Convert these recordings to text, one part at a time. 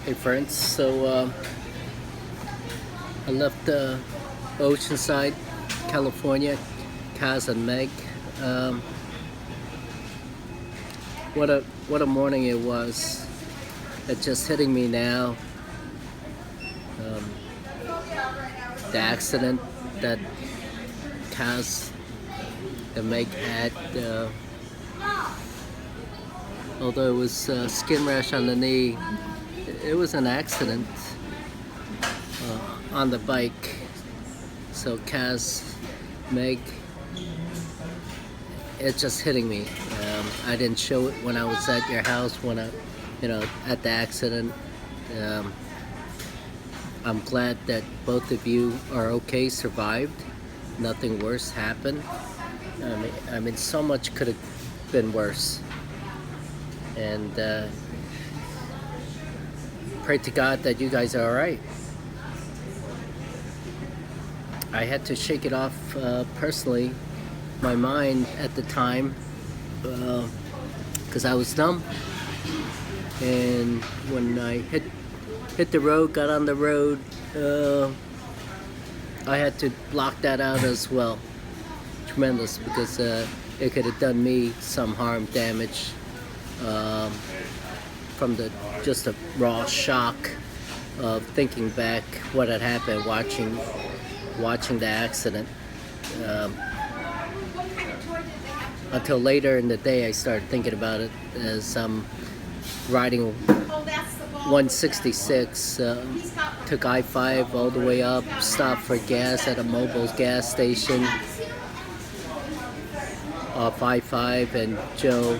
Hey friends, I left Oceanside, California, Kaz and Meg. Um, what a morning it was. It's just hitting me now. Um, the accident that Kaz and Meg had, although it was skin rash on the knee, it was an accident on the bike. So Kaz, Meg, it's just hitting me. I didn't show it when I was at your house when at the accident. I'm glad that both of you are okay, survived. Nothing worse happened. I mean, so much could have been worse. And pray to God that you guys are all right. I had to shake it off personally, my mind at the time, because I was numb. And when I hit the road, got on the road, I had to block that out as well. Tremendous, because it could have done me some harm, damage, from just a raw shock of thinking back what had happened, watching the accident. Until later in the day, I started thinking about it as I'm riding 166, took I-5 all the way up, stopped for gas at a Mobil's gas station off I-5, and Joe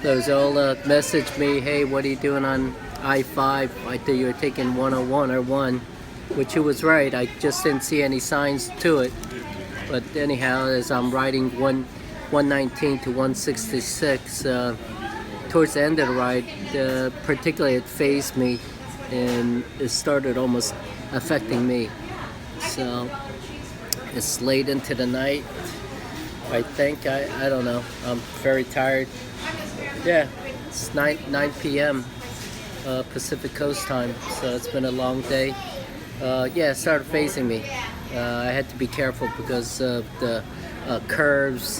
Lozola messaged me, "Hey, what are you doing on I-5? I thought you were taking 101 or 1," which he was right. I just didn't see any signs to it. But anyhow, as I'm riding 119 to 166, towards the end of the ride, particularly it phased me, and it started almost affecting me. So it's late into the night, I think. I don't know. I'm very tired. Yeah, it's 9 p.m. Pacific Coast time, so it's been a long day. Yeah, it started phasing me. I had to be careful because of the curves,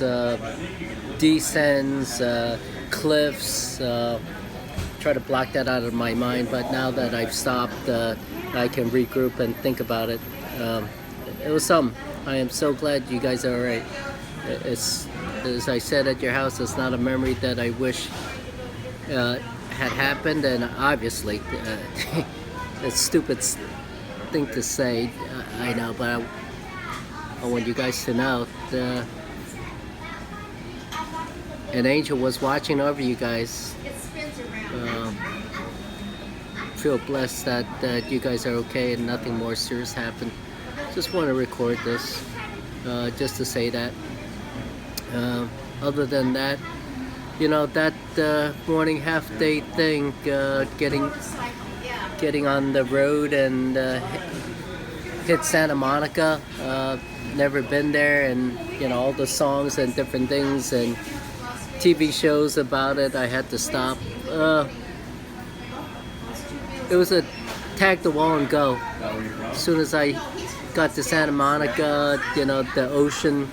descents, cliffs. Try to block that out of my mind, but now that I've stopped, I can regroup and think about it. It was something. I am so glad you guys are all right. It's, as I said at your house, it's not a memory that I wish had happened, and obviously it's a stupid thing to say, I know, but I want you guys to know an angel was watching over you guys. Feel blessed that you guys are okay and nothing more serious happened. Just want to record this, just to say that. Other than that, that morning half-day thing, getting on the road and hit Santa Monica. Never been there, and all the songs and different things and TV shows about it. I had to stop. It was a tag the wall and go. As soon as I got to Santa Monica, the Ocean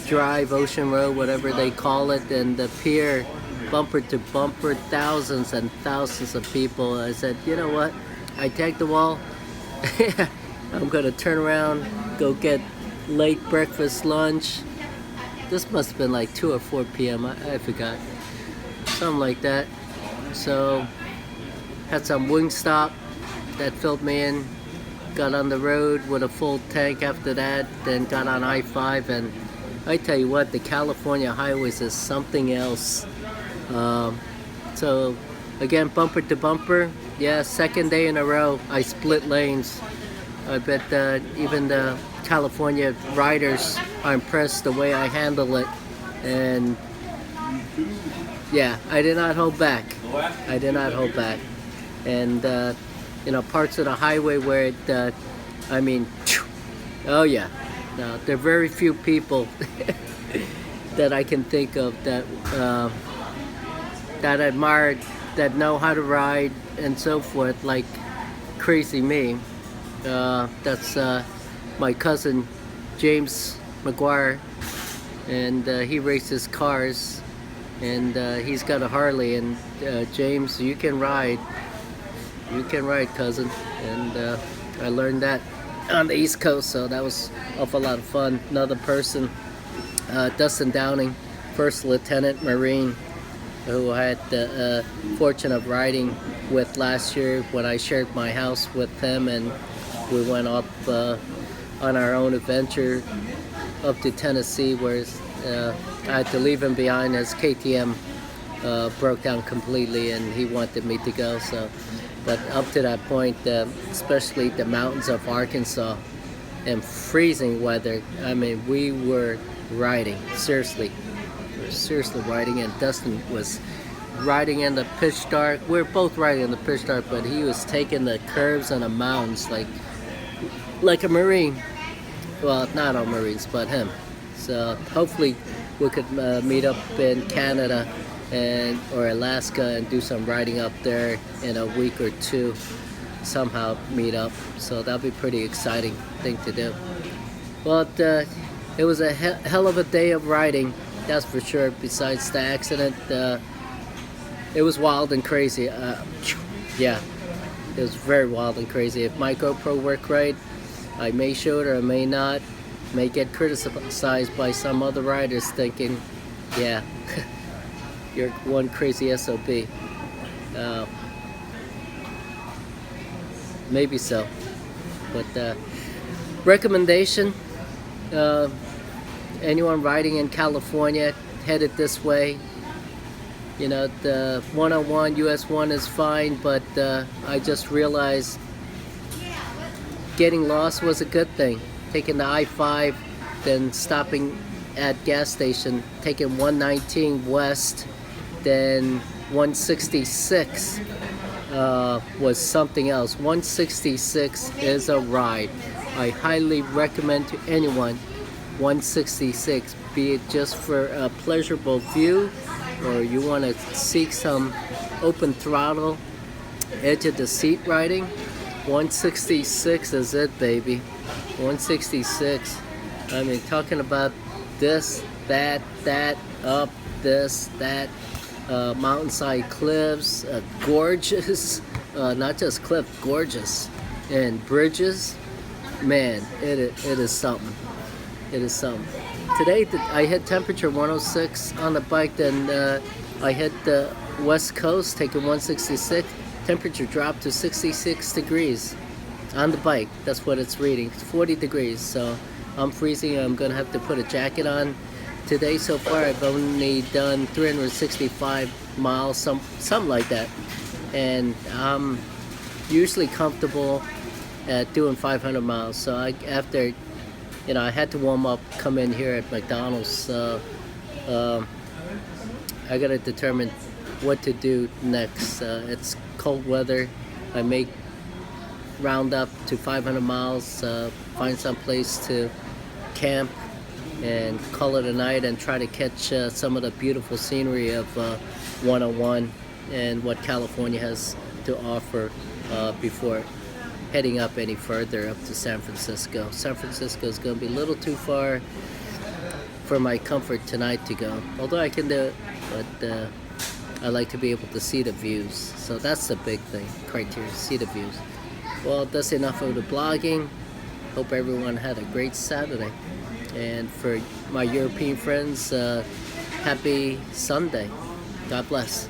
Drive, Ocean Road, whatever they call it, and the pier, bumper to bumper, thousands and thousands of people. I said, you know what? I tagged the wall. I'm gonna turn around, go get late breakfast, lunch. This must have been like 2 or 4 p.m. I forgot. Something like that. So, had some Wingstop that filled me in. Got on the road with a full tank after that. Then got on I-5, and I tell you what, the California highways is something else. So, again, bumper to bumper. Yeah, second day in a row, I split lanes. I bet even the California riders are impressed the way I handle it. And yeah, I did not hold back. I did not hold back. And parts of the highway where it, oh yeah. Now, there are very few people that I can think of that admired that know how to ride and so forth, like crazy me. That's my cousin James McGuire, and he races cars, and he's got a Harley. And James, you can ride, cousin. And I learned that on the East Coast, so that was awful lot of fun. Another person, Dustin Downing, First Lieutenant Marine, who I had the fortune of riding with last year when I shared my house with him, and we went up on our own adventure up to Tennessee, where I had to leave him behind as KTM broke down completely, and he wanted me to go. So, but up to that point, especially the mountains of Arkansas and freezing weather, I mean, we were riding, seriously riding, and Dustin was riding in the pitch dark. We were both riding in the pitch dark, but he was taking the curves on the mountains like a Marine. Well, not all Marines, but him. So hopefully we could meet up in Canada or Alaska and do some riding up there in a week or two. Somehow meet up. So that'll be pretty exciting thing to do. Well, it was a hell of a day of riding, that's for sure. Besides the accident, it was wild and crazy. Yeah, it was very wild and crazy. If my GoPro worked right, I may show it or I may not. May get criticized by some other riders thinking, yeah, you're one crazy SOB. Maybe so. But recommendation, anyone riding in California headed this way, you know, the 101 US 1 is fine, but I just realized getting lost was a good thing. Taking the I-5, then stopping at gas station, taking 119 west, then 166 was something else. 166 is a ride. I highly recommend to anyone 166, be it just for a pleasurable view, or you want to seek some open throttle, edge of the seat riding. 166 is it, baby. 166. I mean, talking about this, that, up, this, that, mountainside cliffs, gorgeous, not just cliff, gorgeous, and bridges. Man, it is something. It is something. Today I hit temperature 106 on the bike, then I hit the west coast taking 166. Temperature dropped to 66 degrees on the bike. That's what it's reading. It's 40 degrees, so I'm freezing. I'm gonna have to put a jacket on. Today so far I've only done 365 miles, something like that, and I'm usually comfortable at doing 500 miles. So after, you know, I had to warm up, come in here at McDonald's, so I gotta determine what to do next. It's cold weather. I may round up to 500 miles, find some place to camp and call it a night, and try to catch some of the beautiful scenery of 101 and what California has to offer before heading up any further up to San Francisco. San Francisco is going to be a little too far for my comfort tonight to go, although I can do it, but I like to be able to see the views. So that's the big thing, criteria, see the views. Well, that's enough of the blogging. Hope everyone had a great Saturday. And for my European friends, happy Sunday. God bless.